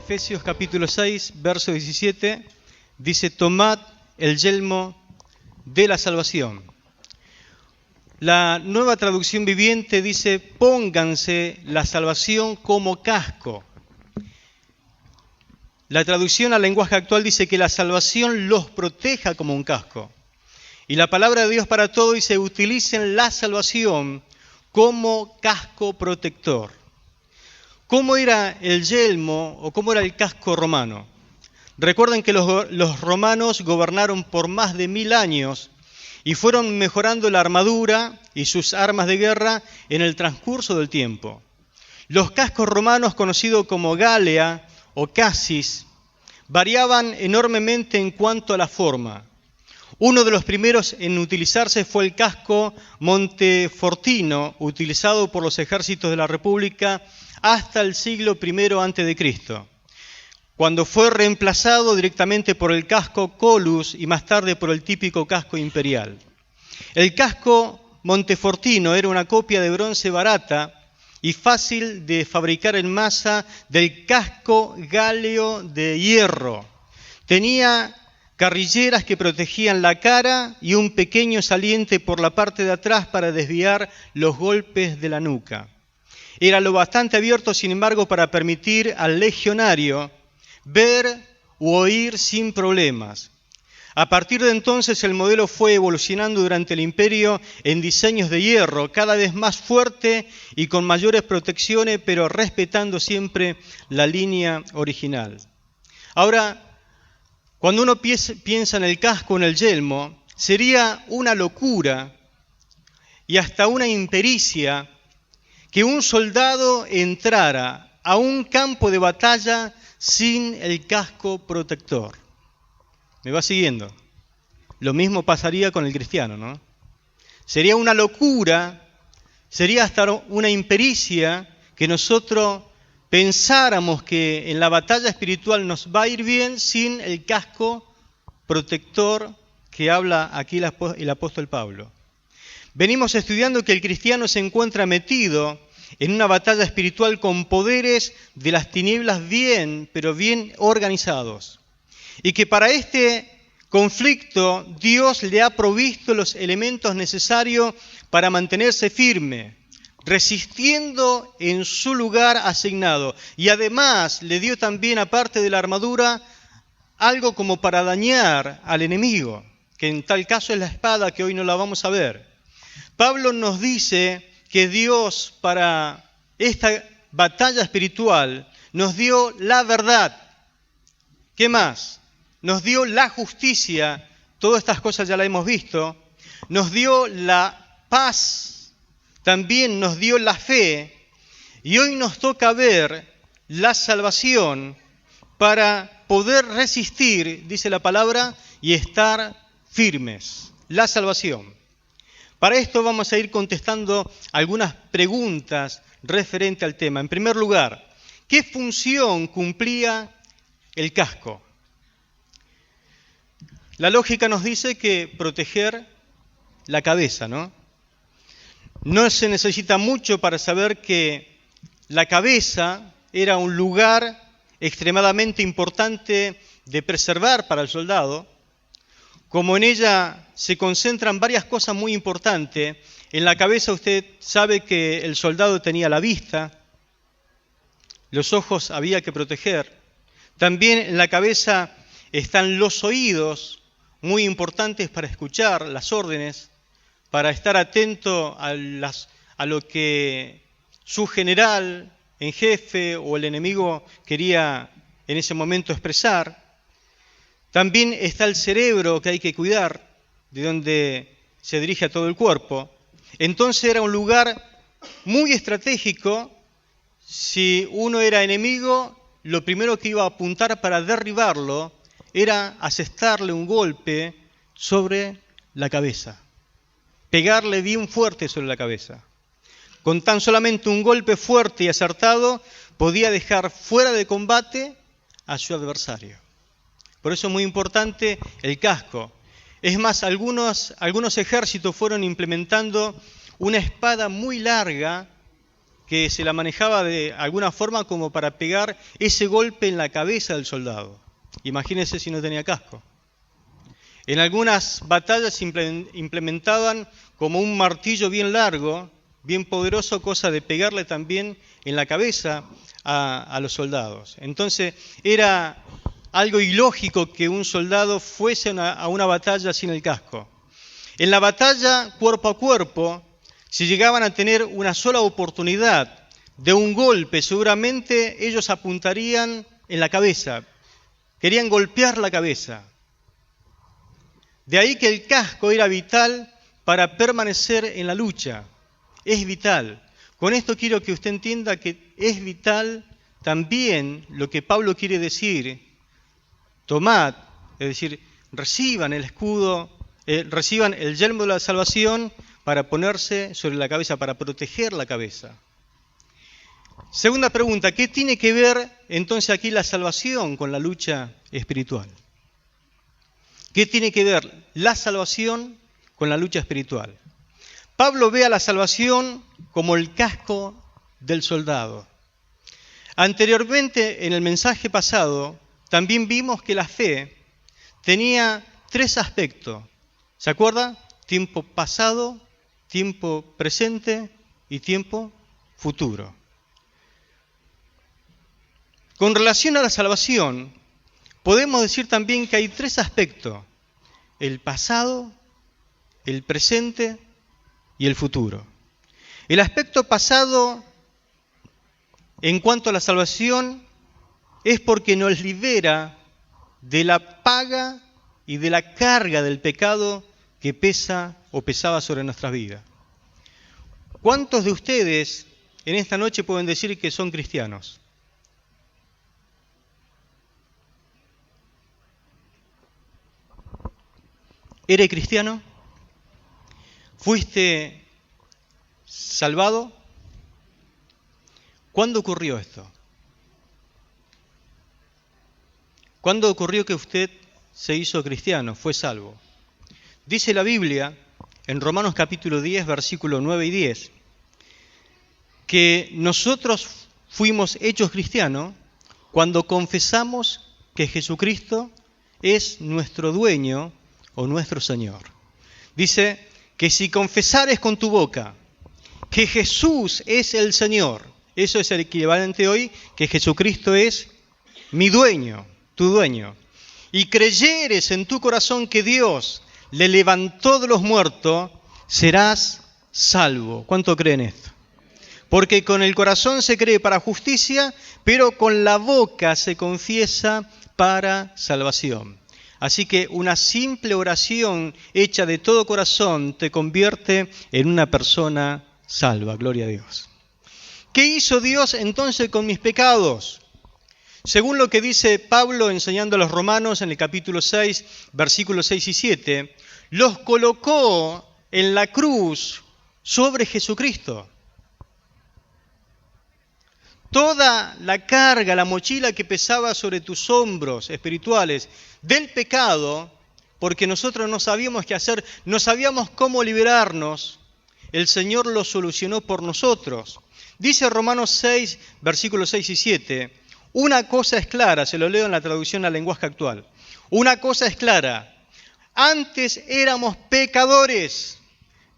Efesios capítulo 6, verso 17, dice: tomad el yelmo de la salvación. La Nueva Traducción Viviente dice: pónganse la salvación como casco. La traducción al lenguaje actual dice que la salvación los proteja como un casco. Y la palabra de Dios para todo dice: utilicen la salvación como casco protector. ¿Cómo era el yelmo o cómo era el casco romano? Recuerden que los romanos gobernaron por más de 1000 años y fueron mejorando la armadura y sus armas de guerra en el transcurso del tiempo. Los cascos romanos, conocidos como galea o cassis, variaban enormemente en cuanto a la forma. Uno de los primeros en utilizarse fue el casco montefortino, utilizado por los ejércitos de la República hasta el siglo I a.C., cuando fue reemplazado directamente por el casco colus y más tarde por el típico casco imperial. El casco montefortino era una copia de bronce barata y fácil de fabricar en masa del casco gáleo de hierro. Tenía carrilleras que protegían la cara y un pequeño saliente por la parte de atrás para desviar los golpes de la nuca. Era lo bastante abierto, sin embargo, para permitir al legionario ver u oír sin problemas. A partir de entonces el modelo fue evolucionando durante el imperio en diseños de hierro, cada vez más fuerte y con mayores protecciones, pero respetando siempre la línea original. Ahora, cuando uno piensa en el casco, en el yelmo, sería una locura y hasta una impericia que un soldado entrara a un campo de batalla sin el casco protector. ¿Me va siguiendo? Lo mismo pasaría con el cristiano, ¿no? Sería una locura, sería hasta una impericia que nosotros pensáramos que en la batalla espiritual nos va a ir bien sin el casco protector que habla aquí el apóstol Pablo. Venimos estudiando que el cristiano se encuentra metido en una batalla espiritual con poderes de las tinieblas pero bien organizados. Y que para este conflicto Dios le ha provisto los elementos necesarios para mantenerse firme, resistiendo en su lugar asignado. Y además le dio también, aparte de la armadura, algo como para dañar al enemigo, que en tal caso es la espada, que hoy no la vamos a ver. Pablo nos dice que Dios, para esta batalla espiritual, nos dio la verdad. ¿Qué más? Nos dio la justicia, todas estas cosas ya las hemos visto. Nos dio la paz, también nos dio la fe. Y hoy nos toca ver la salvación para poder resistir, dice la palabra, y estar firmes. La salvación. Para esto vamos a ir contestando algunas preguntas referentes al tema. En primer lugar, ¿qué función cumplía el casco? La lógica nos dice que proteger la cabeza, ¿no? No se necesita mucho para saber que la cabeza era un lugar extremadamente importante de preservar para el soldado. Como en ella se concentran varias cosas muy importantes, en la cabeza usted sabe que el soldado tenía la vista, los ojos había que proteger. También en la cabeza están los oídos, muy importantes para escuchar las órdenes, para estar atento a lo que su general en jefe o el enemigo quería en ese momento expresar. También está el cerebro que hay que cuidar, de donde se dirige a todo el cuerpo. Entonces era un lugar muy estratégico. Si uno era enemigo, lo primero que iba a apuntar para derribarlo era asestarle un golpe sobre la cabeza, pegarle bien fuerte sobre la cabeza. Con tan solamente un golpe fuerte y acertado, podía dejar fuera de combate a su adversario. Por eso es muy importante el casco. Es más, algunos ejércitos fueron implementando una espada muy larga que se la manejaba de alguna forma como para pegar ese golpe en la cabeza del soldado. Imagínense si no tenía casco. En algunas batallas se implementaban como un martillo bien largo, bien poderoso, cosa de pegarle también en la cabeza a los soldados. Entonces era algo ilógico que un soldado fuese a una batalla sin el casco. En la batalla cuerpo a cuerpo, si llegaban a tener una sola oportunidad de un golpe, seguramente ellos apuntarían en la cabeza, querían golpear la cabeza. De ahí que el casco era vital para permanecer en la lucha, es vital. Con esto quiero que usted entienda que es vital también lo que Pablo quiere decir. Tomad, es decir, reciban el escudo, reciban el yelmo de la salvación para ponerse sobre la cabeza, para proteger la cabeza. Segunda pregunta, ¿qué tiene que ver entonces aquí la salvación con la lucha espiritual? ¿Qué tiene que ver la salvación con la lucha espiritual? Pablo ve a la salvación como el casco del soldado. Anteriormente, en el mensaje pasado, también vimos que la fe tenía 3 aspectos. ¿Se acuerda? Tiempo pasado, tiempo presente y tiempo futuro. Con relación a la salvación, podemos decir también que hay 3 aspectos: el pasado, el presente y el futuro. El aspecto pasado, en cuanto a la salvación, es porque nos libera de la paga y de la carga del pecado que pesa o pesaba sobre nuestras vidas. ¿Cuántos de ustedes en esta noche pueden decir que son cristianos? ¿Eres cristiano? ¿Fuiste salvado? ¿Cuándo ocurrió esto? ¿Cuándo ocurrió que usted se hizo cristiano, fue salvo? Dice la Biblia, en Romanos capítulo 10, versículos 9 y 10, que nosotros fuimos hechos cristianos cuando confesamos que Jesucristo es nuestro dueño o nuestro Señor. Dice que si confesares con tu boca que Jesús es el Señor, eso es el equivalente hoy, que Jesucristo es mi dueño, tu dueño, y creyeres en tu corazón que Dios le levantó de los muertos, serás salvo. ¿Cuánto creen esto? Porque con el corazón se cree para justicia, pero con la boca se confiesa para salvación. Así que una simple oración hecha de todo corazón te convierte en una persona salva. Gloria a Dios. ¿Qué hizo Dios entonces con mis pecados? Según lo que dice Pablo enseñando a los romanos en el capítulo 6, versículos 6 y 7, los colocó en la cruz sobre Jesucristo. Toda la carga, la mochila que pesaba sobre tus hombros espirituales del pecado, porque nosotros no sabíamos qué hacer, no sabíamos cómo liberarnos, el Señor lo solucionó por nosotros. Dice Romanos 6, versículos 6 y 7, una cosa es clara, se lo leo en la traducción al lenguaje actual, una cosa es clara, antes éramos pecadores,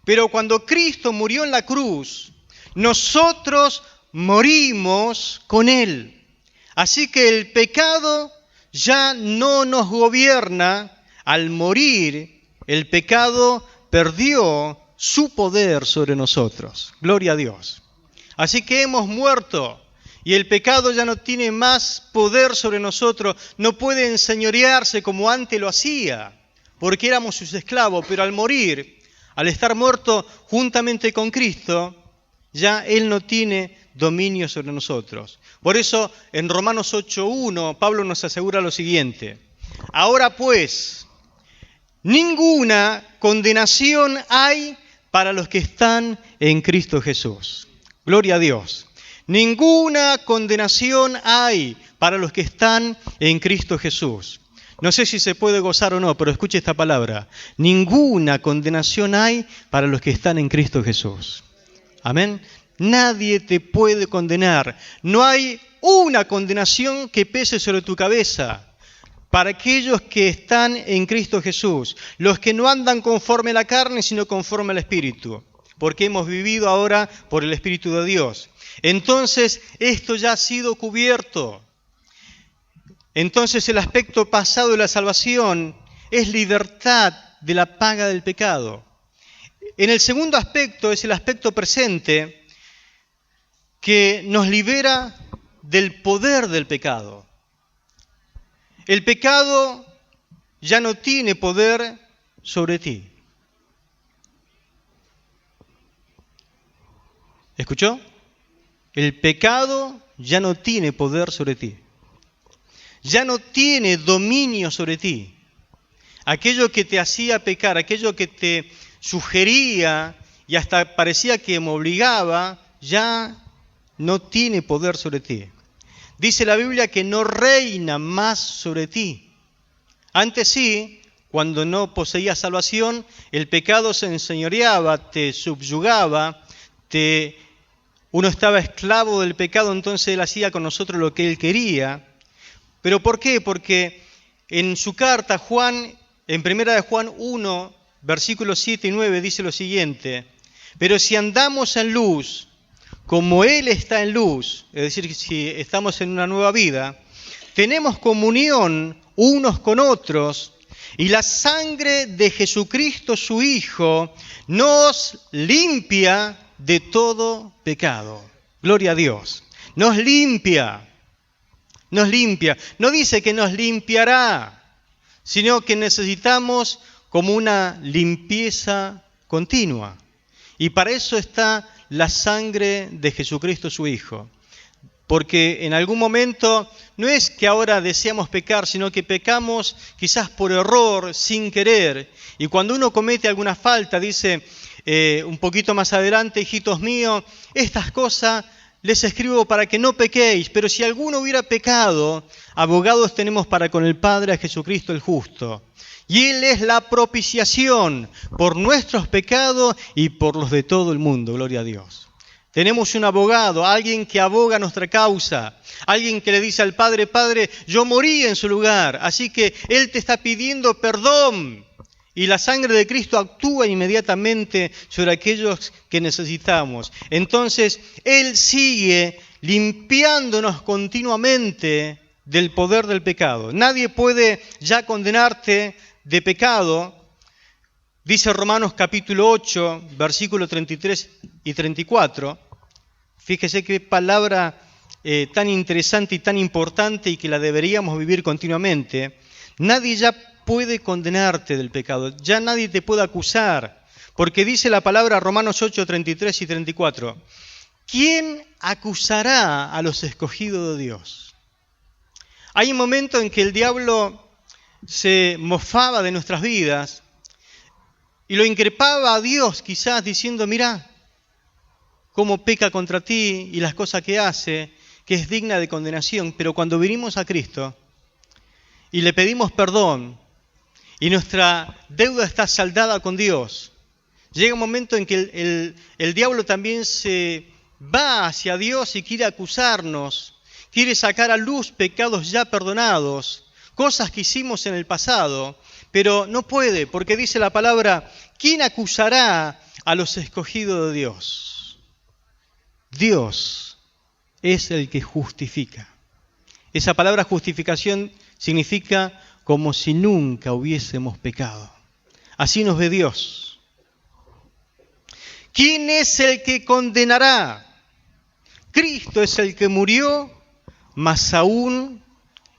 pero cuando Cristo murió en la cruz, nosotros morimos con Él. Así que el pecado ya no nos gobierna. Al morir, el pecado perdió su poder sobre nosotros. Gloria a Dios. Así que hemos muerto y el pecado ya no tiene más poder sobre nosotros. No puede enseñorearse como antes lo hacía, porque éramos sus esclavos. Pero al morir, al estar muerto juntamente con Cristo, ya Él no tiene dominio sobre nosotros. Por eso en Romanos 8:1 Pablo nos asegura lo siguiente: ahora pues, ninguna condenación hay para los que están en Cristo Jesús. Gloria a Dios. Ninguna condenación hay para los que están en Cristo Jesús. No sé si se puede gozar o no, pero escuche esta palabra. Ninguna condenación hay para los que están en Cristo Jesús. Amén. Nadie te puede condenar. No hay una condenación que pese sobre tu cabeza para aquellos que están en Cristo Jesús, los que no andan conforme a la carne, sino conforme al Espíritu, porque hemos vivido ahora por el Espíritu de Dios. Entonces, esto ya ha sido cubierto. Entonces, el aspecto pasado de la salvación es libertad de la paga del pecado. En el segundo aspecto es el aspecto presente, que nos libera del poder del pecado. El pecado ya no tiene poder sobre ti. ¿Escuchó? El pecado ya no tiene poder sobre ti. Ya no tiene dominio sobre ti. Aquello que te hacía pecar, aquello que te sugería y hasta parecía que me obligaba, ya no tiene poder sobre ti. Dice la Biblia que no reina más sobre ti. Antes sí, cuando no poseías salvación, el pecado se enseñoreaba, te subyugaba, uno estaba esclavo del pecado, entonces él hacía con nosotros lo que él quería. ¿Pero por qué? Porque en su carta, Juan, en 1 Juan 1, versículos 7 y 9, dice lo siguiente: pero si andamos en luz, como Él está en luz, es decir, si estamos en una nueva vida, tenemos comunión unos con otros, y la sangre de Jesucristo, su Hijo, nos limpia de todo pecado. Gloria a Dios. Nos limpia. Nos limpia. No dice que nos limpiará, sino que necesitamos como una limpieza continua. Y para eso está la sangre de Jesucristo su Hijo. Porque en algún momento no es que ahora deseamos pecar, sino que pecamos quizás por error, sin querer. Y cuando uno comete alguna falta, dice un poquito más adelante: hijitos míos, estas cosas les escribo para que no pequéis, pero si alguno hubiera pecado, abogados tenemos para con el Padre a Jesucristo el justo. Y Él es la propiciación por nuestros pecados y por los de todo el mundo. Gloria a Dios. Tenemos un abogado, alguien que aboga nuestra causa, alguien que le dice al Padre: Padre, yo morí en su lugar, así que Él te está pidiendo perdón. Y la sangre de Cristo actúa inmediatamente sobre aquellos que necesitamos. Entonces, Él sigue limpiándonos continuamente del poder del pecado. Nadie puede ya condenarte de pecado. Dice Romanos capítulo 8, versículos 33 y 34. Fíjese qué palabra tan interesante y tan importante, y que la deberíamos vivir continuamente. Nadie ya puede condenarte del pecado, ya nadie te puede acusar, porque dice la palabra Romanos 8, 33 y 34. ¿Quién acusará a los escogidos de Dios? Hay un momento en que el diablo se mofaba de nuestras vidas y lo increpaba a Dios, quizás diciendo: mira cómo peca contra ti y las cosas que hace, que es digna de condenación. Pero cuando vinimos a Cristo y le pedimos perdón y nuestra deuda está saldada con Dios, llega un momento en que el diablo también se va hacia Dios y quiere acusarnos, quiere sacar a luz pecados ya perdonados, cosas que hicimos en el pasado, pero no puede, porque dice la palabra: ¿quién acusará a los escogidos de Dios? Dios es el que justifica. Esa palabra justificación significa como si nunca hubiésemos pecado. Así nos ve Dios. ¿Quién es el que condenará? Cristo es el que murió, más aún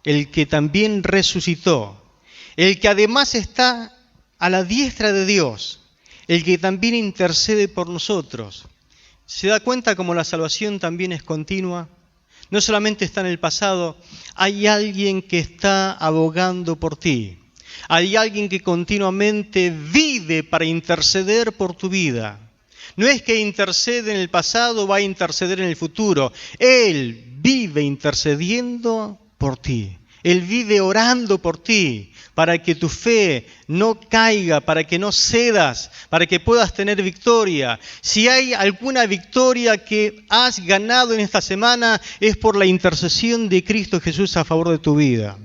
el que también resucitó, el que además está a la diestra de Dios, el que también intercede por nosotros. ¿Se da cuenta cómo la salvación también es continua? No solamente está en el pasado, hay alguien que está abogando por ti. Hay alguien que continuamente vive para interceder por tu vida. No es que intercede en el pasado, va a interceder en el futuro. Él vive intercediendo por ti. Él vive orando por ti, para que tu fe no caiga, para que no cedas, para que puedas tener victoria. Si hay alguna victoria que has ganado en esta semana, es por la intercesión de Cristo Jesús a favor de tu vida.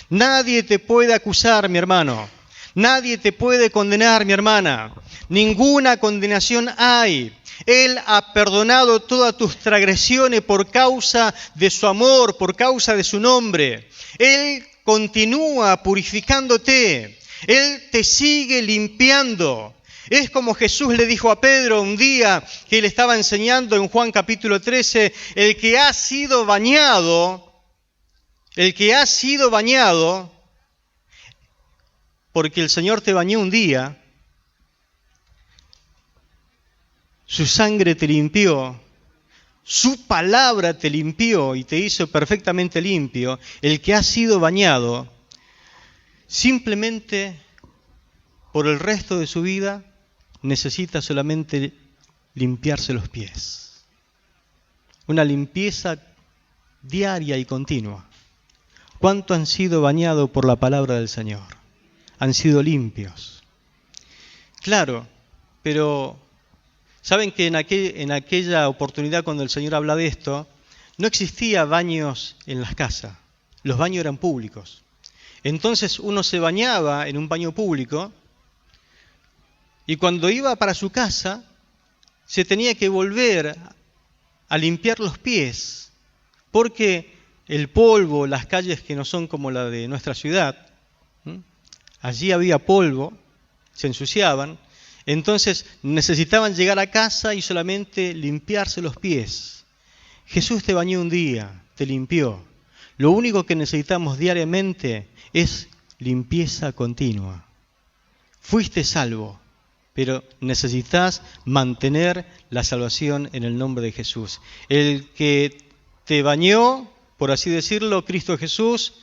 Nadie te puede acusar, mi hermano. Nadie te puede condenar, mi hermana. Ninguna condenación hay. Él ha perdonado todas tus transgresiones por causa de su amor, por causa de su nombre. Él continúa purificándote. Él te sigue limpiando. Es como Jesús le dijo a Pedro un día que le estaba enseñando en Juan capítulo 13, el que ha sido bañado, porque el Señor te bañó un día, su sangre te limpió, su palabra te limpió y te hizo perfectamente limpio. El que ha sido bañado, simplemente por el resto de su vida, necesita solamente limpiarse los pies. Una limpieza diaria y continua. ¿Cuánto han sido bañados por la palabra del Señor? Han sido limpios. Claro, pero saben que en aquella oportunidad cuando el Señor habla de esto, no existía baños en las casas. Los baños eran públicos. Entonces uno se bañaba en un baño público y cuando iba para su casa se tenía que volver a limpiar los pies porque el polvo, las calles que no son como la de nuestra ciudad, allí había polvo, se ensuciaban, entonces necesitaban llegar a casa y solamente limpiarse los pies. Jesús te bañó un día, te limpió. Lo único que necesitamos diariamente es limpieza continua. Fuiste salvo, pero necesitas mantener la salvación en el nombre de Jesús. El que te bañó, por así decirlo, Cristo Jesús,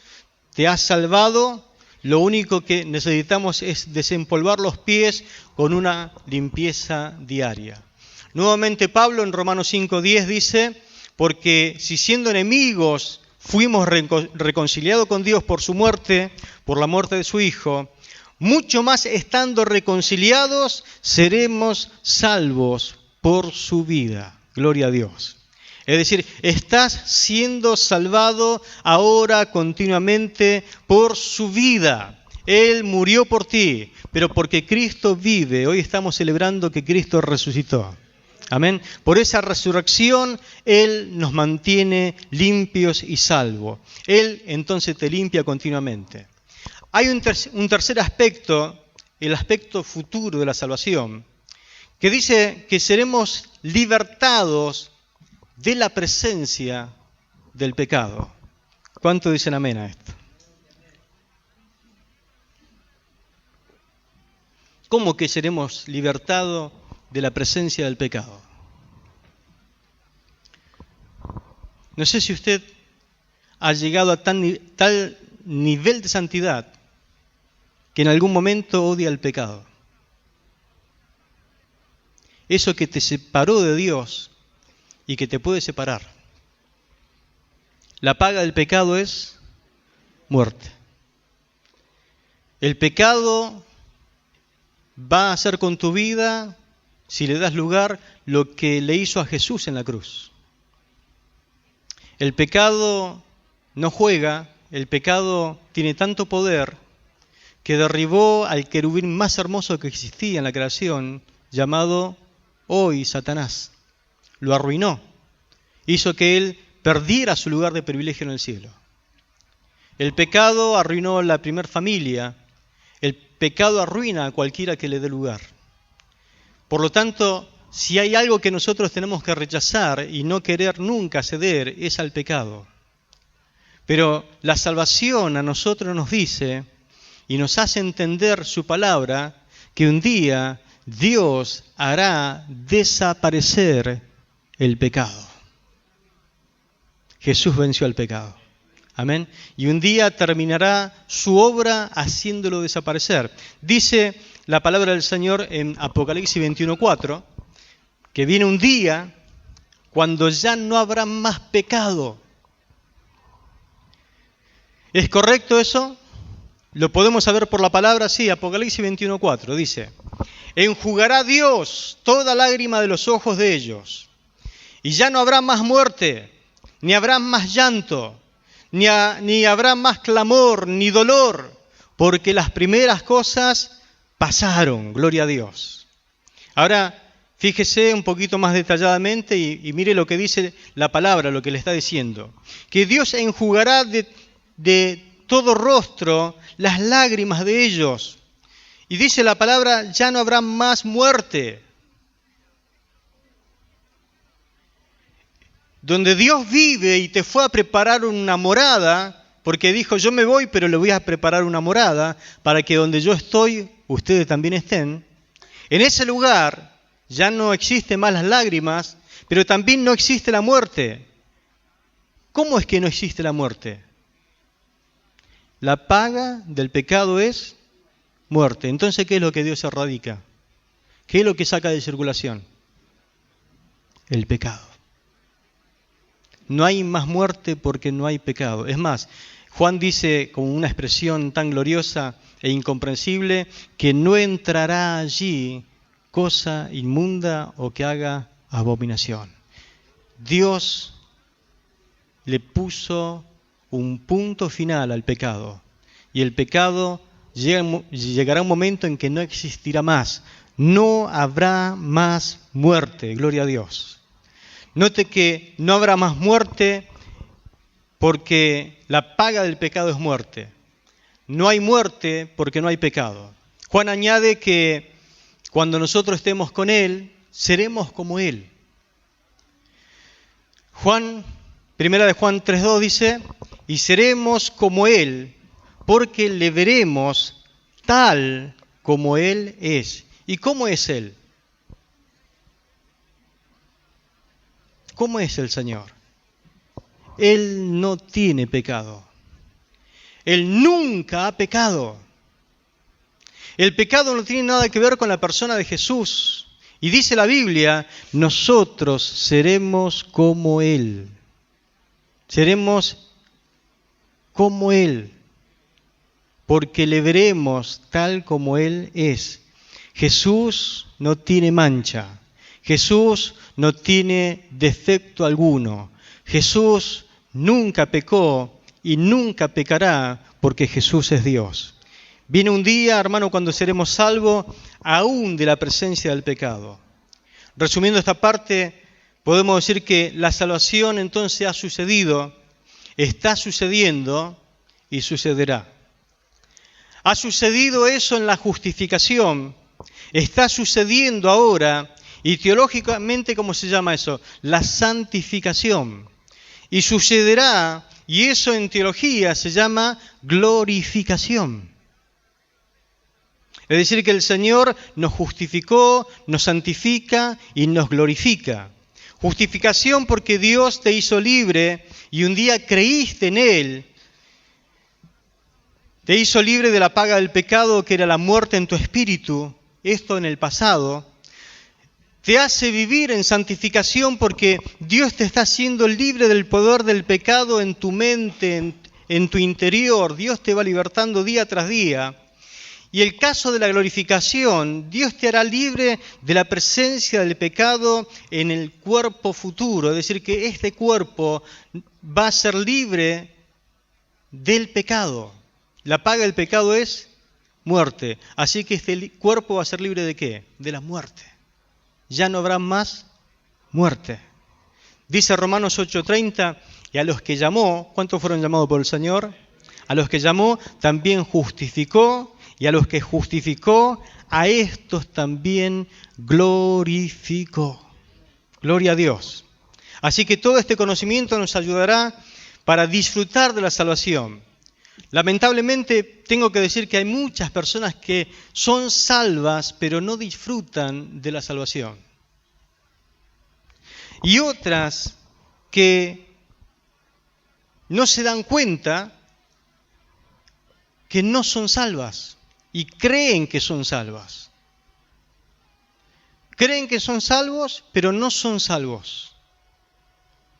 te ha salvado. Lo único que necesitamos es desempolvar los pies con una limpieza diaria. Nuevamente Pablo en Romanos 5:10 dice, porque si siendo enemigos fuimos reconciliados con Dios por su muerte, por la muerte de su Hijo, mucho más estando reconciliados seremos salvos por su vida. Gloria a Dios. Es decir, estás siendo salvado ahora continuamente por su vida. Él murió por ti, pero porque Cristo vive, hoy estamos celebrando que Cristo resucitó. Amén. Por esa resurrección, Él nos mantiene limpios y salvos. Él entonces te limpia continuamente. Hay un tercer aspecto, el aspecto futuro de la salvación, que dice que seremos libertados de la presencia del pecado. ¿Cuánto dicen amén a esto? ¿Cómo que seremos libertados de la presencia del pecado? No sé si usted ha llegado a tal nivel de santidad que en algún momento odia el pecado. Eso que te separó de Dios y que te puede separar. La paga del pecado es muerte. El pecado va a hacer con tu vida, si le das lugar, lo que le hizo a Jesús en la cruz. El pecado no juega, el pecado tiene tanto poder que derribó al querubín más hermoso que existía en la creación, llamado hoy Satanás. Lo arruinó, hizo que él perdiera su lugar de privilegio en el cielo. El pecado arruinó la primer familia, el pecado arruina a cualquiera que le dé lugar. Por lo tanto, si hay algo que nosotros tenemos que rechazar y no querer nunca ceder, es al pecado. Pero la salvación a nosotros nos dice y nos hace entender su palabra que un día Dios hará desaparecer el pecado. Jesús venció al pecado. Amén. Y un día terminará su obra haciéndolo desaparecer. Dice la palabra del Señor en Apocalipsis 21:4, que viene un día cuando ya no habrá más pecado. ¿Es correcto eso? ¿Lo podemos saber por la palabra? Sí, Apocalipsis 21:4 dice: enjugará Dios toda lágrima de los ojos de ellos, y ya no habrá más muerte, ni habrá más llanto, ni habrá más clamor, ni dolor, porque las primeras cosas pasaron. Gloria a Dios. Ahora, fíjese un poquito más detalladamente y mire lo que dice la palabra, lo que le está diciendo. Que Dios enjugará de todo rostro las lágrimas de ellos. Y dice la palabra, ya no habrá más muerte. Donde Dios vive y te fue a preparar una morada, porque dijo, yo me voy, pero le voy a preparar una morada, para que donde yo estoy, ustedes también estén. En ese lugar ya no existen más las lágrimas, pero también no existe la muerte. ¿Cómo es que no existe la muerte? La paga del pecado es muerte. Entonces, ¿qué es lo que Dios erradica? ¿Qué es lo que saca de circulación? El pecado. No hay más muerte porque no hay pecado. Es más, Juan dice con una expresión tan gloriosa e incomprensible que no entrará allí cosa inmunda o que haga abominación. Dios le puso un punto final al pecado y el pecado llegará un momento en que no existirá más. No habrá más muerte, gloria a Dios. Note que no habrá más muerte porque la paga del pecado es muerte. No hay muerte porque no hay pecado. Juan añade que cuando nosotros estemos con Él, seremos como Él. Primera de Juan 3:2 dice, y seremos como Él, porque le veremos tal como Él es. ¿Y cómo es Él? ¿Cómo es el Señor? Él no tiene pecado. Él nunca ha pecado. El pecado no tiene nada que ver con la persona de Jesús. Y dice la Biblia, nosotros seremos como Él. Seremos como Él, porque le veremos tal como Él es. Jesús no tiene mancha. Jesús no tiene defecto alguno. Jesús nunca pecó y nunca pecará porque Jesús es Dios. Viene un día, hermano, cuando seremos salvos aún de la presencia del pecado. Resumiendo esta parte, podemos decir que la salvación entonces ha sucedido, está sucediendo y sucederá. Ha sucedido eso en la justificación, está sucediendo ahora. Y teológicamente, ¿cómo se llama eso? La santificación. Y sucederá, y eso en teología se llama glorificación. Es decir, que el Señor nos justificó, nos santifica y nos glorifica. Justificación porque Dios te hizo libre y un día creíste en Él. Te hizo libre de la paga del pecado que era la muerte en tu espíritu. Esto en el pasado. Te hace vivir en santificación porque Dios te está haciendo libre del poder del pecado en tu mente, en tu interior. Dios te va libertando día tras día. Y el caso de la glorificación, Dios te hará libre de la presencia del pecado en el cuerpo futuro. Es decir, que este cuerpo va a ser libre del pecado. La paga del pecado es muerte. Así que este cuerpo va a ser libre ¿de qué? De la muerte. Ya no habrá más muerte. Dice Romanos 8:30, y a los que llamó, ¿cuántos fueron llamados por el Señor? A los que llamó también justificó, y a los que justificó, a estos también glorificó. Gloria a Dios. Así que todo este conocimiento nos ayudará para disfrutar de la salvación. Lamentablemente tengo que decir que hay muchas personas que son salvas pero no disfrutan de la salvación. Y otras que no se dan cuenta que no son salvas y creen que son salvas. Creen que son salvos pero no son salvos.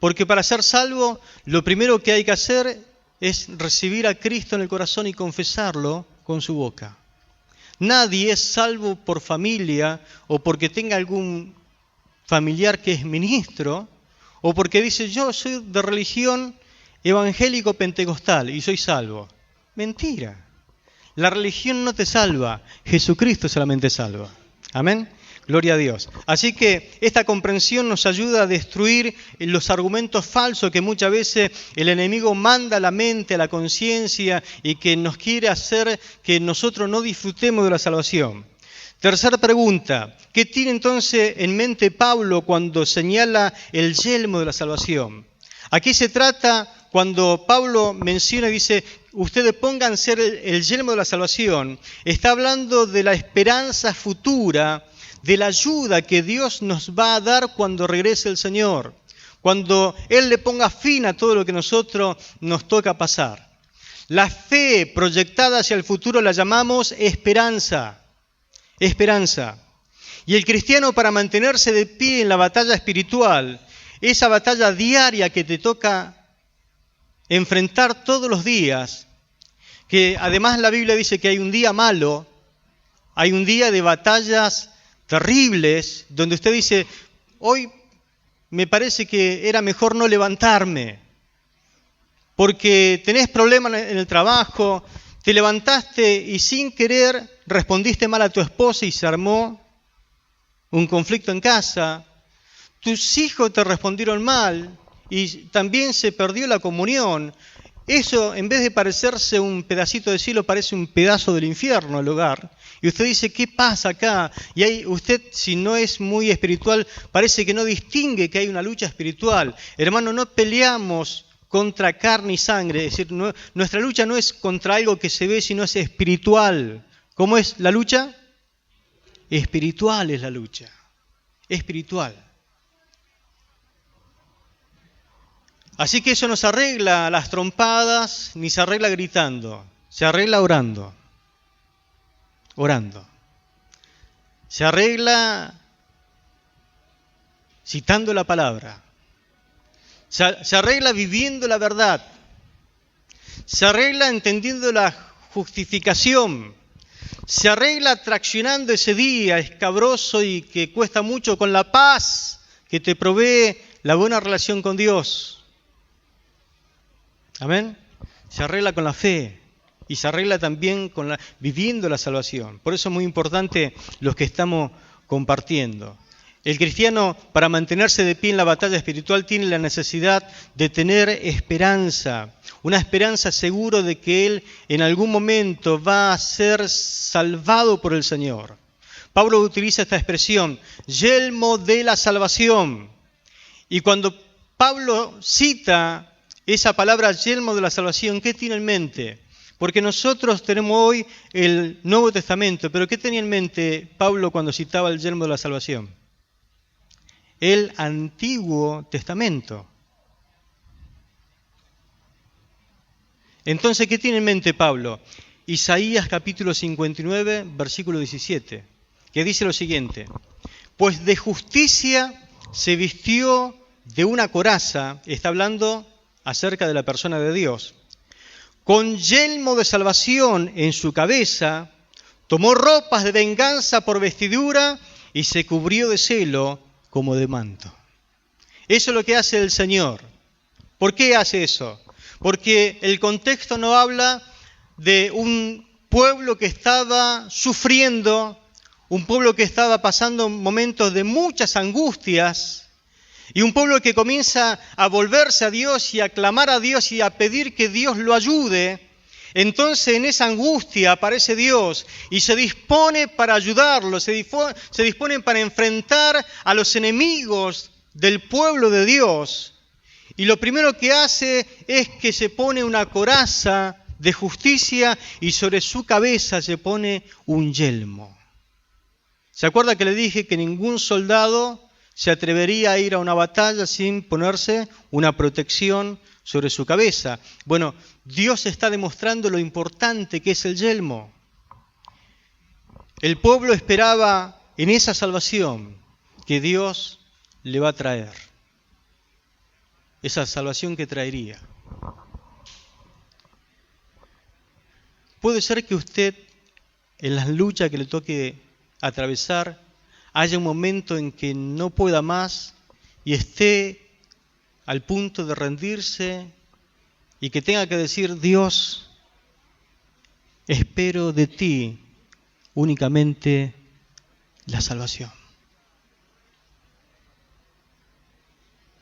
Porque para ser salvo lo primero que hay que hacer es recibir a Cristo en el corazón y confesarlo con su boca. Nadie es salvo por familia o porque tenga algún familiar que es ministro o porque dice yo soy de religión evangélico pentecostal y soy salvo. Mentira. La religión no te salva, Jesucristo solamente salva. Amén. Gloria a Dios. Así que esta comprensión nos ayuda a destruir los argumentos falsos que muchas veces el enemigo manda a la mente, a la conciencia y que nos quiere hacer que nosotros no disfrutemos de la salvación. Tercera pregunta, ¿qué tiene entonces en mente Pablo cuando señala el yelmo de la salvación? Aquí se trata, cuando Pablo menciona y dice, ustedes pónganse el yelmo de la salvación, está hablando de la esperanza futura, de la ayuda que Dios nos va a dar cuando regrese el Señor, cuando Él le ponga fin a todo lo que nosotros nos toca pasar. La fe proyectada hacia el futuro la llamamos esperanza, esperanza. Y el cristiano, para mantenerse de pie en la batalla espiritual, esa batalla diaria que te toca enfrentar todos los días, que además la Biblia dice que hay un día malo, hay un día de batallas terribles, donde usted dice, hoy me parece que era mejor no levantarme, porque tenés problemas en el trabajo, te levantaste y sin querer respondiste mal a tu esposa y se armó un conflicto en casa, tus hijos te respondieron mal y también se perdió la comunión. Eso, en vez de parecerse un pedacito de cielo, parece un pedazo del infierno el hogar. Y usted dice, ¿qué pasa acá? Y ahí usted, si no es muy espiritual, parece que no distingue que hay una lucha espiritual. Hermano, no peleamos contra carne y sangre. Es decir, nuestra lucha no es contra algo que se ve, sino es espiritual. ¿Cómo es la lucha? Espiritual es la lucha. Espiritual. Así que eso no se arregla a las trompadas, ni se arregla gritando. Se arregla orando. Orando. Se arregla citando la palabra. Se arregla viviendo la verdad. Se arregla entendiendo la justificación. Se arregla traccionando ese día escabroso y que cuesta mucho con la paz que te provee la buena relación con Dios. Amén. Se arregla con la fe y se arregla también viviendo la salvación. Por eso es muy importante los que estamos compartiendo. El cristiano, para mantenerse de pie en la batalla espiritual, tiene la necesidad de tener esperanza, una esperanza seguro de que él en algún momento va a ser salvado por el Señor. Pablo utiliza esta expresión, yelmo de la salvación. Y cuando Pablo cita esa palabra yelmo de la salvación, ¿qué tiene en mente? Porque nosotros tenemos hoy el Nuevo Testamento, pero ¿qué tenía en mente Pablo cuando citaba el yelmo de la salvación? El Antiguo Testamento. Entonces, ¿qué tiene en mente Pablo? Isaías capítulo 59, versículo 17, que dice lo siguiente: pues de justicia se vistió de una coraza, está hablando acerca de la persona de Dios, con yelmo de salvación en su cabeza, tomó ropas de venganza por vestidura y se cubrió de celo como de manto. Eso es lo que hace el Señor. ¿Por qué hace eso? Porque el contexto no habla de un pueblo que estaba sufriendo, un pueblo que estaba pasando momentos de muchas angustias, y un pueblo que comienza a volverse a Dios y a clamar a Dios y a pedir que Dios lo ayude. Entonces en esa angustia aparece Dios y se dispone para ayudarlo, se dispone para enfrentar a los enemigos del pueblo de Dios. Y lo primero que hace es que se pone una coraza de justicia y sobre su cabeza se pone un yelmo. ¿Se acuerda que le dije que ningún soldado se atrevería a ir a una batalla sin ponerse una protección sobre su cabeza? Bueno, Dios está demostrando lo importante que es el yelmo. El pueblo esperaba en esa salvación que Dios le va a traer. Esa salvación que traería. Puede ser que usted, en las luchas que le toque atravesar, haya un momento en que no pueda más y esté al punto de rendirse y que tenga que decir: Dios, espero de ti únicamente la salvación.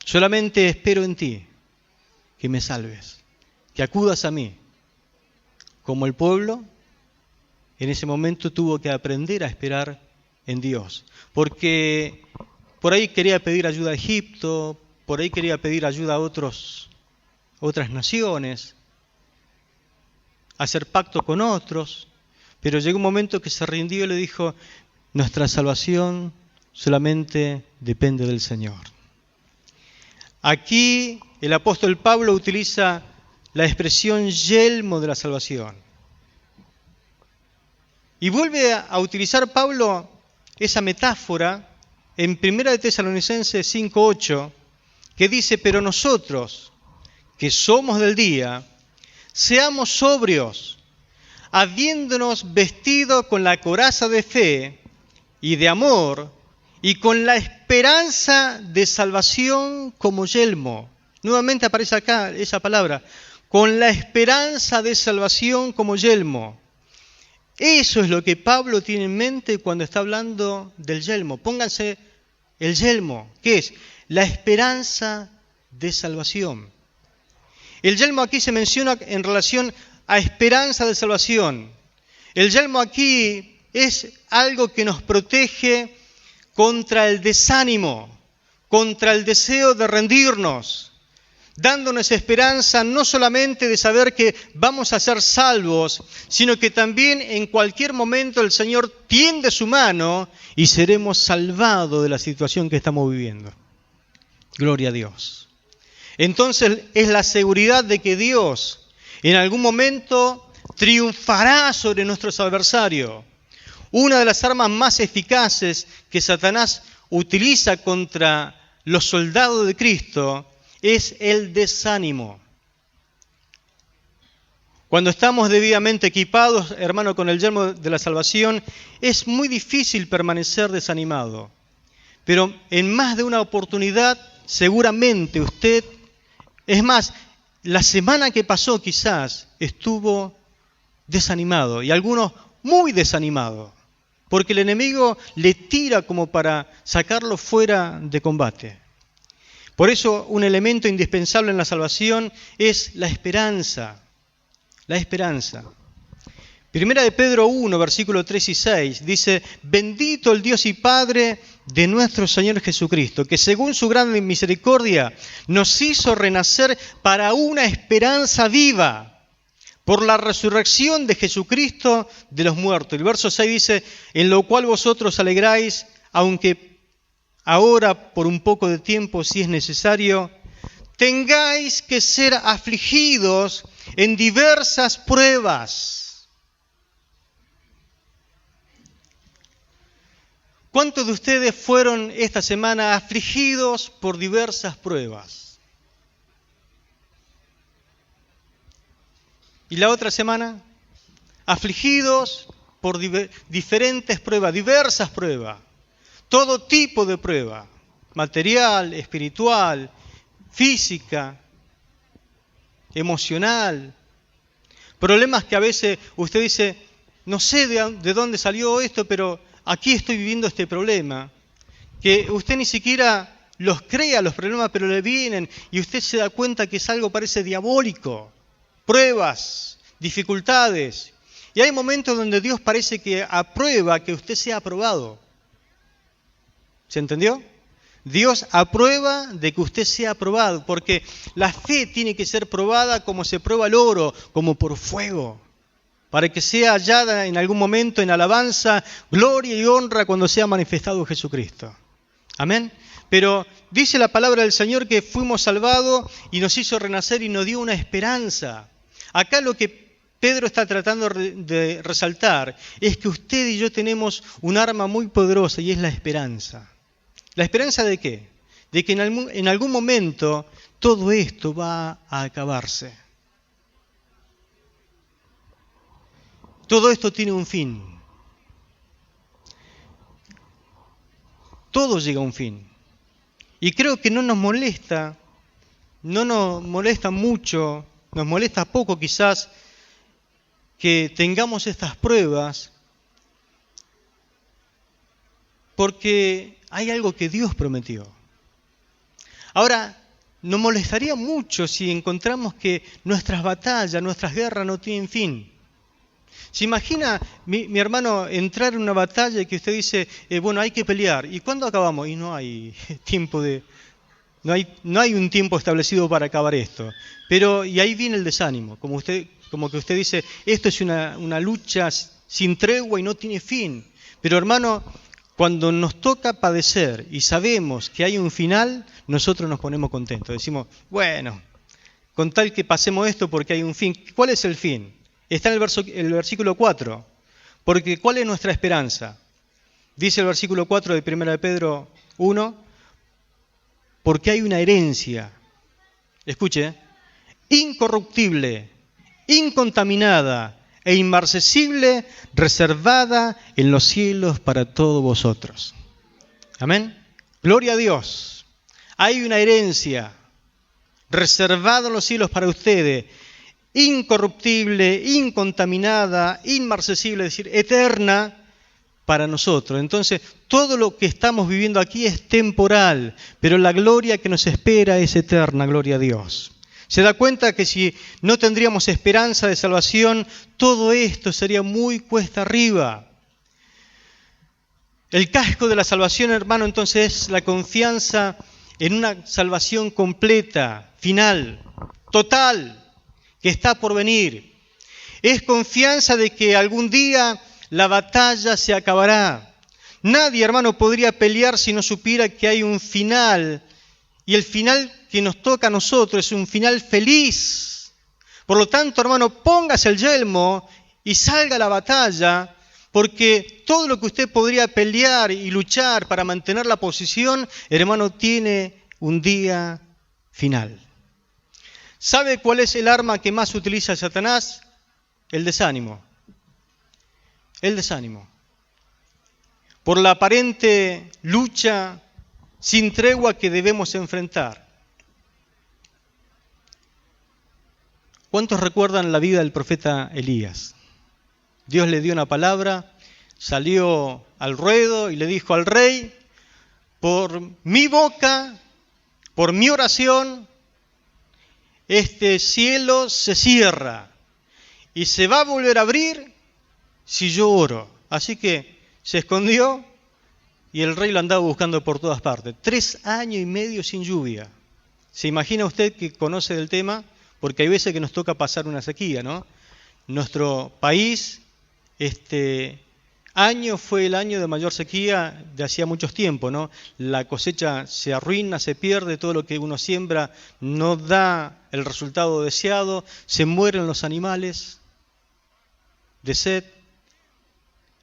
Solamente espero en ti que me salves, que acudas a mí. Como el pueblo, en ese momento tuvo que aprender a esperar en Dios. Porque por ahí quería pedir ayuda a Egipto, por ahí quería pedir ayuda a otras naciones, hacer pacto con otros, pero llegó un momento que se rindió y le dijo: nuestra salvación solamente depende del Señor. Aquí el apóstol Pablo utiliza la expresión yelmo de la salvación. Y vuelve a utilizar Pablo esa metáfora en 1 Tesalonicenses 5:8, que dice: pero nosotros, que somos del día, seamos sobrios, habiéndonos vestido con la coraza de fe y de amor, y con la esperanza de salvación como yelmo. Nuevamente aparece acá esa palabra, con la esperanza de salvación como yelmo. Eso es lo que Pablo tiene en mente cuando está hablando del yelmo. Pónganse el yelmo, ¿qué es? La esperanza de salvación. El yelmo aquí se menciona en relación a esperanza de salvación. El yelmo aquí es algo que nos protege contra el desánimo, contra el deseo de rendirnos, dándonos esperanza no solamente de saber que vamos a ser salvos, sino que también en cualquier momento el Señor tiende su mano y seremos salvados de la situación que estamos viviendo. Gloria a Dios. Entonces es la seguridad de que Dios en algún momento triunfará sobre nuestros adversarios. Una de las armas más eficaces que Satanás utiliza contra los soldados de Cristo es el desánimo. Cuando estamos debidamente equipados, hermano, con el yelmo de la salvación, es muy difícil permanecer desanimado. Pero en más de una oportunidad, seguramente usted, es más, la semana que pasó quizás estuvo desanimado y algunos muy desanimados, porque el enemigo le tira como para sacarlo fuera de combate. Por eso un elemento indispensable en la salvación es la esperanza. La esperanza. Primera de Pedro 1, versículos 3 y 6, dice: bendito el Dios y Padre de nuestro Señor Jesucristo, que según su gran misericordia nos hizo renacer para una esperanza viva, por la resurrección de Jesucristo de los muertos. El verso 6 dice: en lo cual vosotros alegráis, aunque ahora por un poco de tiempo, si es necesario, tengáis que ser afligidos en diversas pruebas. ¿Cuántos de ustedes fueron esta semana afligidos por diversas pruebas? ¿Y la otra semana? Afligidos por diferentes pruebas, diversas pruebas. Todo tipo de prueba, material, espiritual, física, emocional. Problemas que a veces usted dice: no sé de dónde salió esto, pero aquí estoy viviendo este problema. Que usted ni siquiera los crea, los problemas, pero le vienen y usted se da cuenta que es algo, parece diabólico. Pruebas, dificultades. Y hay momentos donde Dios parece que aprueba que usted sea aprobado. ¿Se entendió? Dios aprueba de que usted sea aprobado, porque la fe tiene que ser probada como se prueba el oro, como por fuego, para que sea hallada en algún momento en alabanza, gloria y honra cuando sea manifestado Jesucristo. Amén. Pero dice la palabra del Señor que fuimos salvados y nos hizo renacer y nos dio una esperanza. Acá lo que Pedro está tratando de resaltar es que usted y yo tenemos un arma muy poderosa y es la esperanza. ¿La esperanza de qué? De que en algún momento todo esto va a acabarse. Todo esto tiene un fin. Todo llega a un fin. Y creo que no nos molesta mucho, nos molesta poco quizás que tengamos estas pruebas, porque hay algo que Dios prometió. Ahora, nos molestaría mucho si encontramos que nuestras batallas, nuestras guerras no tienen fin. ¿Se imagina, mi hermano, entrar en una batalla y que usted dice, bueno, hay que pelear? ¿Y cuándo acabamos? Y no hay tiempo no hay un tiempo establecido para acabar esto. Pero, y ahí viene el desánimo, como que usted dice, esto es una lucha sin tregua y no tiene fin. Pero hermano, cuando nos toca padecer y sabemos que hay un final, nosotros nos ponemos contentos. Decimos, bueno, con tal que pasemos esto porque hay un fin. ¿Cuál es el fin? Está en el versículo 4. Porque ¿cuál es nuestra esperanza? Dice el versículo 4 de 1 de Pedro 1, porque hay una herencia, escuche, incorruptible, incontaminada e inmarcesible, reservada en los cielos para todos vosotros. Amén. Gloria a Dios. Hay una herencia reservada en los cielos para ustedes, incorruptible, incontaminada, inmarcesible, es decir, eterna para nosotros. Entonces, todo lo que estamos viviendo aquí es temporal, pero la gloria que nos espera es eterna, gloria a Dios. ¿Se da cuenta que si no tendríamos esperanza de salvación, todo esto sería muy cuesta arriba? El casco de la salvación, hermano, entonces es la confianza en una salvación completa, final, total, que está por venir. Es confianza de que algún día la batalla se acabará. Nadie, hermano, podría pelear si no supiera que hay un final. Y el final que nos toca a nosotros es un final feliz. Por lo tanto, hermano, póngase el yelmo y salga a la batalla, porque todo lo que usted podría pelear y luchar para mantener la posición, hermano, tiene un día final. ¿Sabe cuál es el arma que más utiliza Satanás? El desánimo. El desánimo. Por la aparente lucha sin tregua que debemos enfrentar. ¿Cuántos recuerdan la vida del profeta Elías? Dios le dio una palabra, salió al ruedo y le dijo al rey, por mi boca, por mi oración, este cielo se cierra y se va a volver a abrir si yo oro. Así que se escondió y el rey lo andaba buscando por todas partes. 3 años y medio sin lluvia. ¿Se imagina usted que conoce del tema? Porque hay veces que nos toca pasar una sequía, ¿no? Nuestro país, este año fue el año de mayor sequía de hacía muchos tiempos, ¿no? La cosecha se arruina, se pierde, todo lo que uno siembra no da el resultado deseado, se mueren los animales de sed,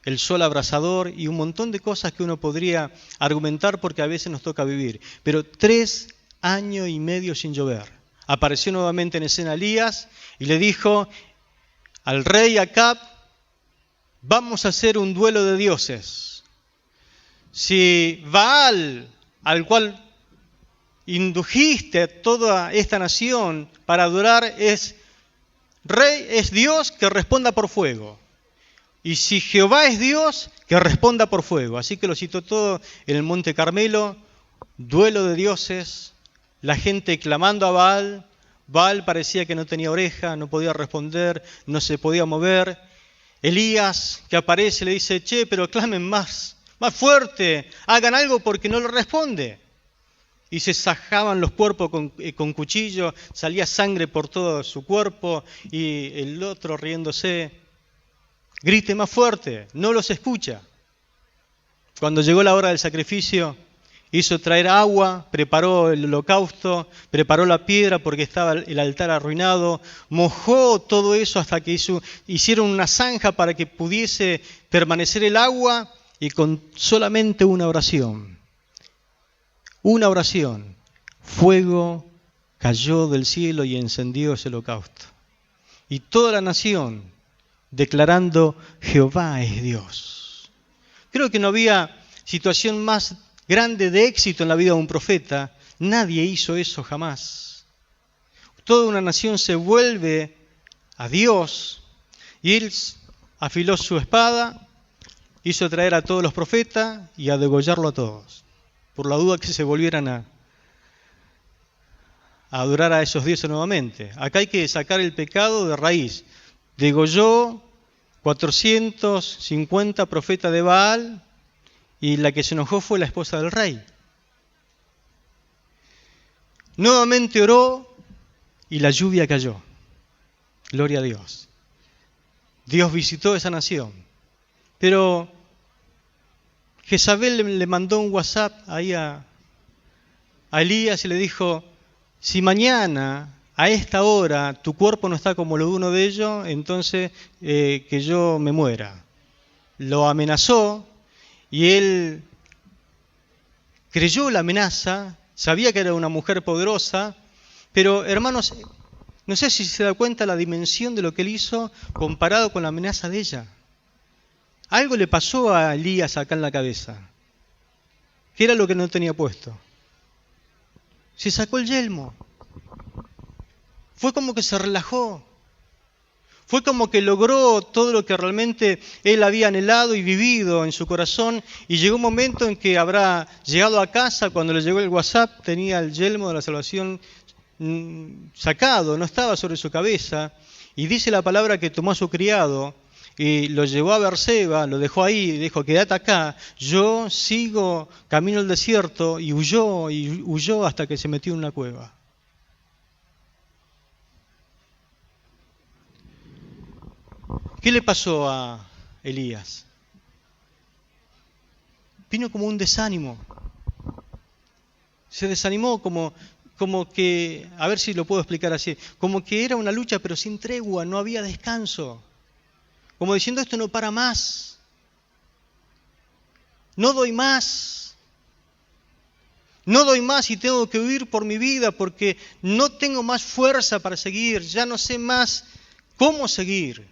el sol abrasador y un montón de cosas que uno podría argumentar porque a veces nos toca vivir. Pero 3 años y medio sin llover. Apareció nuevamente en escena Elías y le dijo al rey Acab, vamos a hacer un duelo de dioses. Si Baal, al cual indujiste a toda esta nación para adorar, es rey, es Dios, que responda por fuego. Y si Jehová es Dios, que responda por fuego. Así que lo citó todo en el Monte Carmelo, duelo de dioses, la gente clamando a Baal. Baal parecía que no tenía oreja, no podía responder, no se podía mover. Elías, que aparece, le dice, che, pero clamen más fuerte, hagan algo porque no le responde. Y se sajaban los cuerpos con cuchillo, salía sangre por todo su cuerpo y el otro riéndose. Grite más fuerte, no los escucha. Cuando llegó la hora del sacrificio, hizo traer agua, preparó el holocausto, preparó la piedra porque estaba el altar arruinado, mojó todo eso hasta que hicieron una zanja para que pudiese permanecer el agua y con solamente una oración, fuego cayó del cielo y encendió ese holocausto. Y toda la nación declarando: Jehová es Dios. Creo que no había situación más grande de éxito en la vida de un profeta. Nadie hizo eso jamás. Toda una nación se vuelve a Dios y él afiló su espada, hizo traer a todos los profetas y a degollarlo a todos, por la duda que se volvieran a adorar a esos dioses nuevamente. Acá hay que sacar el pecado de raíz. Degolló 450 profetas de Baal y la que se enojó fue la esposa del rey. Nuevamente oró y la lluvia cayó. Gloria a Dios. Dios visitó esa nación. Pero Jezabel le mandó un WhatsApp ahí a Elías y le dijo: si mañana a esta hora tu cuerpo no está como lo de uno de ellos, entonces que yo me muera. Lo amenazó y él creyó la amenaza, sabía que era una mujer poderosa, pero hermanos, no sé si se da cuenta la dimensión de lo que él hizo comparado con la amenaza de ella. Algo le pasó a Elías acá en la cabeza. ¿Qué era lo que no tenía puesto? Se sacó el yelmo. Fue como que se relajó. Fue como que logró todo lo que realmente él había anhelado y vivido en su corazón. Y llegó un momento en que habrá llegado a casa, cuando le llegó el WhatsApp, tenía el yelmo de la salvación sacado, no estaba sobre su cabeza. Y dice la palabra que tomó a su criado y lo llevó a Berseba, lo dejó ahí y dijo: quédate acá, yo sigo camino al desierto, y huyó hasta que se metió en una cueva. ¿Qué le pasó a Elías? Vino como un desánimo. Se desanimó como que, a ver si lo puedo explicar así, como que era una lucha pero sin tregua, no había descanso. Como diciendo: esto no para más. No doy más. No doy más y tengo que huir por mi vida porque no tengo más fuerza para seguir. Ya no sé más cómo seguir.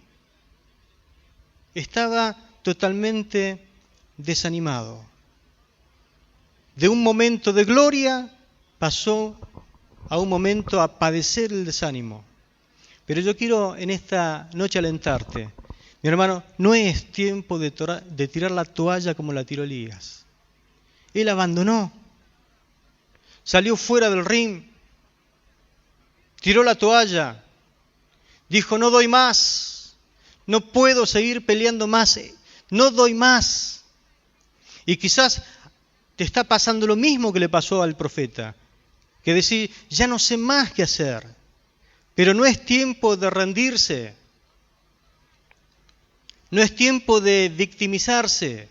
Estaba totalmente desanimado. De un momento de gloria pasó a un momento a padecer el desánimo. Pero yo quiero en esta noche alentarte. Mi hermano, no es tiempo de tirar la toalla como la tiró Elías. Él abandonó. Salió fuera del ring. Tiró la toalla. Dijo: no doy más. No puedo seguir peleando más. No doy más. Y quizás te está pasando lo mismo que le pasó al profeta. Que decir: ya no sé más qué hacer. Pero no es tiempo de rendirse. No es tiempo de victimizarse.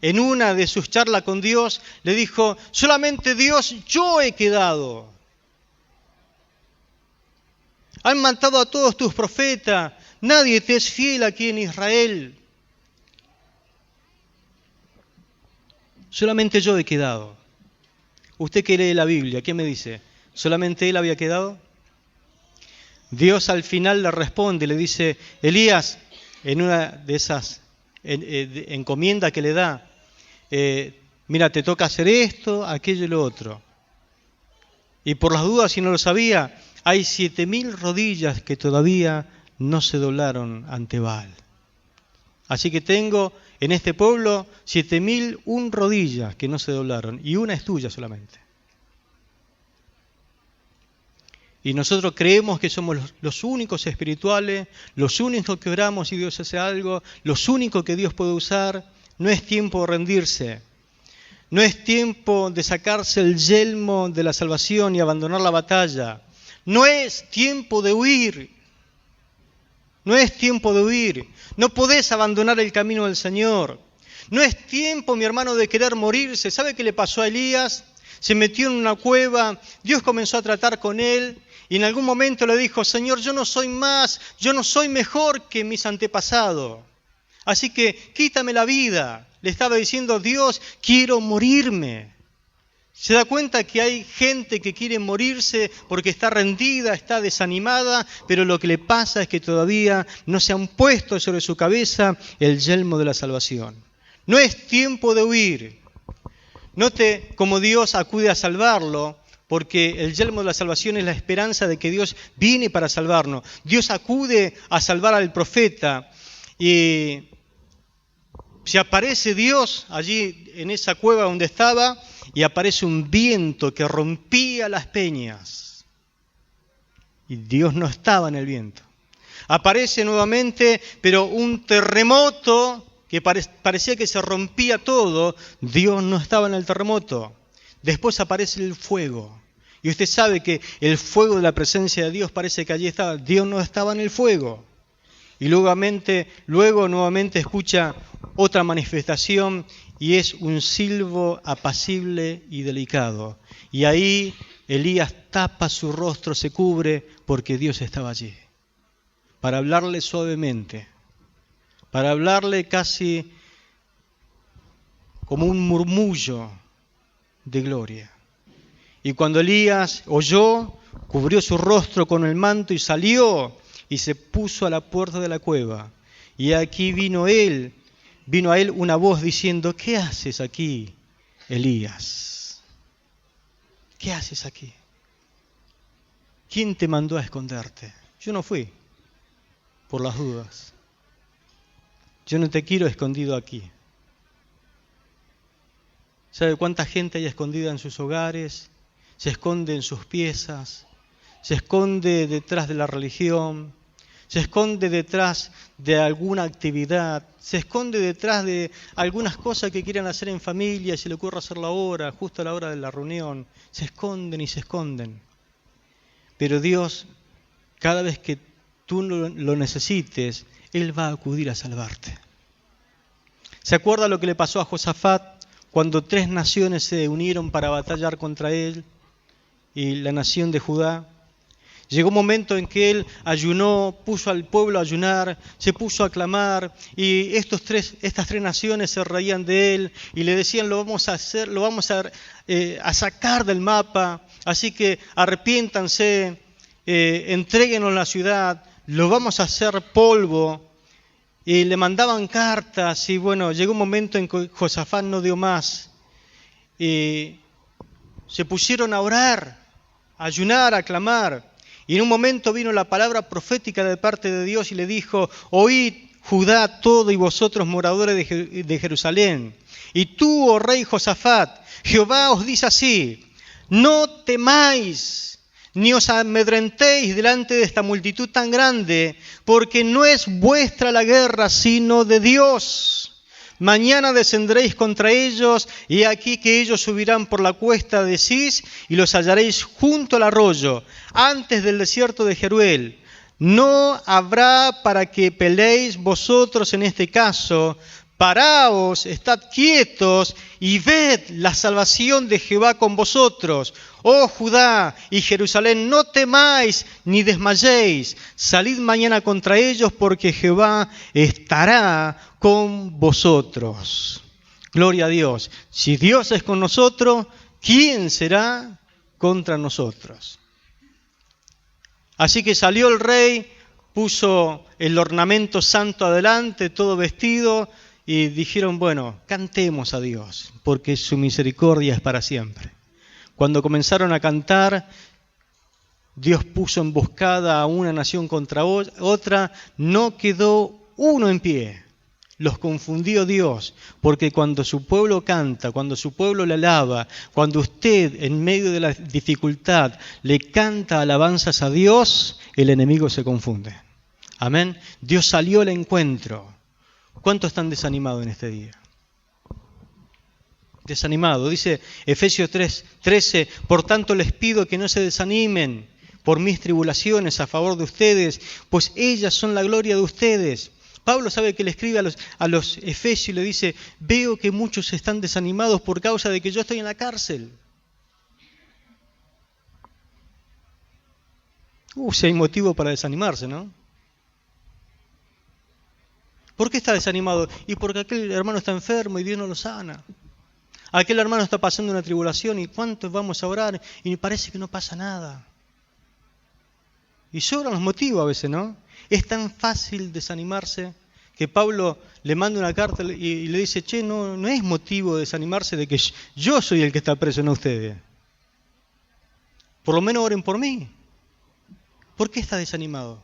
En una de sus charlas con Dios le dijo: solamente Dios, yo he quedado. Han matado a todos tus profetas. Nadie te es fiel aquí en Israel. Solamente yo he quedado. Usted que lee la Biblia, ¿qué me dice? ¿Solamente él había quedado? Dios al final le responde y le dice: Elías, en una de esas encomiendas que le da, mira, te toca hacer esto, aquello y lo otro. Y por las dudas, si no lo sabía, hay 7.000 rodillas que todavía no se doblaron ante Baal. Así que tengo en este pueblo 7.001 rodillas que no se doblaron, y una es tuya solamente. Y nosotros creemos que somos los únicos espirituales, los únicos que oramos y Dios hace algo, los únicos que Dios puede usar. No es tiempo de rendirse. No es tiempo de sacarse el yelmo de la salvación y abandonar la batalla. No es tiempo de huir. No es tiempo de huir. No podés abandonar el camino del Señor. No es tiempo, mi hermano, de querer morirse. ¿Sabe qué le pasó a Elías? Se metió en una cueva, Dios comenzó a tratar con él y en algún momento le dijo: Señor, yo no soy más, yo no soy mejor que mis antepasados. Así que quítame la vida. Le estaba diciendo: Dios, quiero morirme. Se da cuenta que hay gente que quiere morirse porque está rendida, está desanimada, pero lo que le pasa es que todavía no se han puesto sobre su cabeza el yelmo de la salvación. No es tiempo de huir. Note cómo Dios acude a salvarlo, porque el yelmo de la salvación es la esperanza de que Dios viene para salvarnos. Dios acude a salvar al profeta y se aparece Dios allí en esa cueva donde estaba y aparece un viento que rompía las peñas. Y Dios no estaba en el viento. Aparece nuevamente, pero un terremoto que parecía que se rompía todo. Dios no estaba en el terremoto. Después aparece el fuego. Y usted sabe que el fuego de la presencia de Dios parece que allí estaba. Dios no estaba en el fuego. Y luego nuevamente escucha otra manifestación y es un silbo apacible y delicado. Y ahí Elías tapa su rostro, se cubre porque Dios estaba allí. Para hablarle suavemente, para hablarle casi como un murmullo de gloria. Y cuando Elías oyó, cubrió su rostro con el manto y salió y se puso a la puerta de la cueva. Y aquí vino a él una voz diciendo: ¿qué haces aquí, Elías? ¿Qué haces aquí? ¿Quién te mandó a esconderte? Yo no fui, por las dudas. Yo no te quiero escondido aquí. ¿Sabe cuánta gente hay escondida en sus hogares? Se esconde en sus piezas, se esconde detrás de la religión, se esconde detrás de alguna actividad, se esconde detrás de algunas cosas que quieran hacer en familia y se le ocurre hacerlo ahora, justo a la hora de la reunión. Se esconden y se esconden. Pero Dios, cada vez que tú lo necesites, Él va a acudir a salvarte. ¿Se acuerda lo que le pasó a Josafat cuando 3 naciones se unieron para batallar contra él y la nación de Judá? Llegó un momento en que él ayunó, puso al pueblo a ayunar, se puso a clamar y estas tres naciones se reían de él y le decían: lo vamos a sacar del mapa, así que arrepiéntanse, entréguenos la ciudad, lo vamos a hacer polvo. Y le mandaban cartas y bueno, llegó un momento en que Josafat no dio más. Y se pusieron a orar, a ayunar, a clamar. Y en un momento vino la palabra profética de parte de Dios y le dijo: oíd, Judá, todo y vosotros moradores de Jerusalén. Y tú, oh rey Josafat, Jehová os dice así: no temáis, ni os amedrentéis delante de esta multitud tan grande, porque no es vuestra la guerra, sino de Dios. Mañana descenderéis contra ellos, y aquí que ellos subirán por la cuesta de Cis, y los hallaréis junto al arroyo, antes del desierto de Jeruel. No habrá para que peleéis vosotros en este caso. Paraos, estad quietos y ved la salvación de Jehová con vosotros. Oh Judá y Jerusalén, no temáis ni desmayéis. Salid mañana contra ellos, porque Jehová estará con vosotros. Gloria a Dios. Si Dios es con nosotros, ¿quién será contra nosotros? Así que salió el rey, puso el ornamento santo adelante, todo vestido, y dijeron: bueno, cantemos a Dios, porque su misericordia es para siempre. Cuando comenzaron a cantar, Dios puso emboscada a una nación contra otra, no quedó uno en pie. Los confundió Dios, porque cuando su pueblo canta, cuando su pueblo le alaba, cuando usted en medio de la dificultad le canta alabanzas a Dios, el enemigo se confunde. Amén. Dios salió al encuentro. ¿Cuántos están desanimados en este día? Desanimado. Dice Efesios 3:13, por tanto les pido que no se desanimen por mis tribulaciones a favor de ustedes, pues ellas son la gloria de ustedes. Pablo sabe que le escribe a los Efesios y le dice: veo que muchos están desanimados por causa de que yo estoy en la cárcel. Si hay motivo para desanimarse, ¿no? ¿Por qué está desanimado? Y porque aquel hermano está enfermo y Dios no lo sana. Aquel hermano está pasando una tribulación y ¿cuántos vamos a orar? Y parece que no pasa nada. Y sobran los motivos a veces, ¿no? Es tan fácil desanimarse que Pablo le manda una carta y le dice, che, no es motivo de desanimarse de que yo soy el que está preso, no ustedes. Por lo menos oren por mí. ¿Por qué estás desanimado?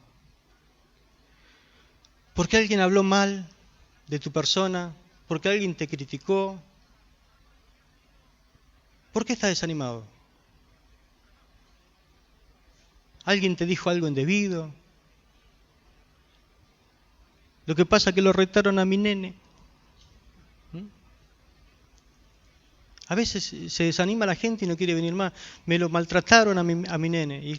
¿Porque alguien habló mal de tu persona? ¿Porque alguien te criticó? ¿Por qué estás desanimado? ¿Alguien te dijo algo indebido? Lo que pasa es que lo retaron a mi nene. A veces se desanima la gente y no quiere venir más. Me lo maltrataron a mi nene.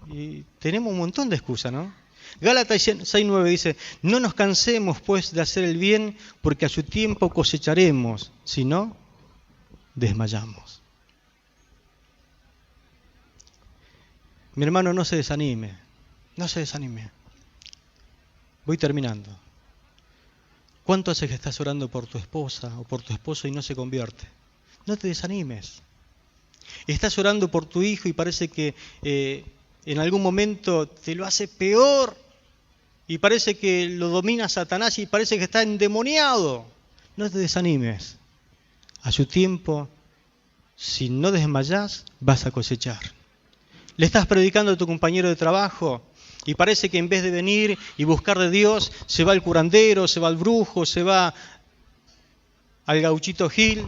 Y tenemos un montón de excusas, ¿no? Gálatas 6:9 dice, no nos cansemos pues de hacer el bien, porque a su tiempo cosecharemos, si no, desmayamos. Mi hermano, no se desanime, no se desanime. Voy terminando. ¿Cuánto hace que estás orando por tu esposa o por tu esposo y no se convierte? No te desanimes. Estás orando por tu hijo y parece que en algún momento te lo hace peor y parece que lo domina Satanás y parece que está endemoniado. No te desanimes. A su tiempo, si no desmayás, vas a cosechar. Le estás predicando a tu compañero de trabajo y parece que en vez de venir y buscar de Dios, se va al curandero, se va al brujo, se va al gauchito Gil.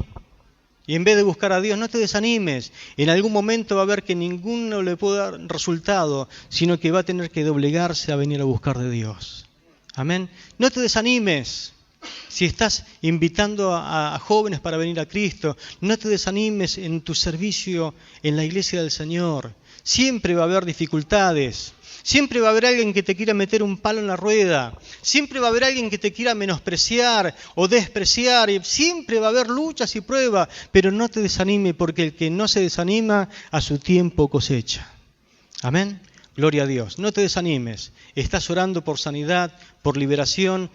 Y en vez de buscar a Dios, no te desanimes. En algún momento va a ver que ninguno le puede dar resultado, sino que va a tener que doblegarse a venir a buscar de Dios. Amén. No te desanimes. Si estás invitando a jóvenes para venir a Cristo, no te desanimes en tu servicio en la iglesia del Señor. Siempre va a haber dificultades. Siempre va a haber alguien que te quiera meter un palo en la rueda. Siempre va a haber alguien que te quiera menospreciar o despreciar. Y siempre va a haber luchas y pruebas. Pero no te desanime, porque el que no se desanima, a su tiempo cosecha. Amén. Gloria a Dios. No te desanimes. Estás orando por sanidad, por liberación.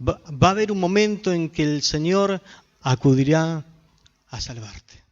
Va a haber un momento en que el Señor acudirá a salvarte.